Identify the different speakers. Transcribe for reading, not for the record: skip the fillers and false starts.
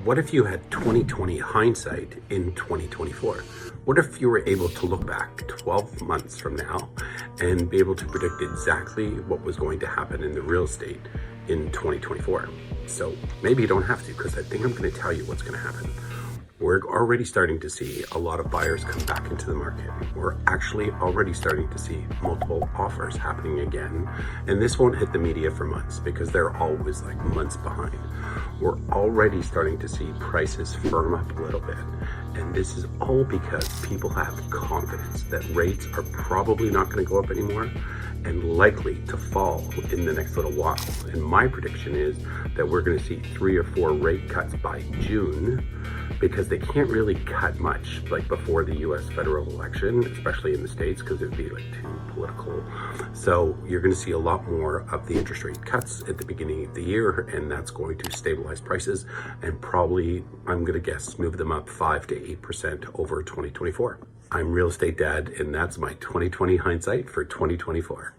Speaker 1: What if you had 2020 hindsight in 2024? What if you were able to look back 12 months from now and be able to predict exactly what was going to happen in the real estate in 2024? So maybe you don't have to, because I think I'm going to tell you what's going to happen. We're already starting to see a lot of buyers come back into the market. We're actually already starting to see multiple offers happening again. And this won't hit the media for months because they're always like months behind. We're already starting to see prices firm up a little bit. And this is all because people have confidence that rates are probably not going to go up anymore and likely to fall in the next little while. And my prediction is that we're going to see 3 or 4 rate cuts by June, because they can't really cut much like before the US federal election, especially in the States, because it would be like too political. So you're going to see a lot more of the interest rate cuts at the beginning of the year, and that's going to stabilize prices and probably, I'm going to guess, move them up 5 to 8% over 2024. I'm Real Estate Dad, and that's my 2020 hindsight for 2024.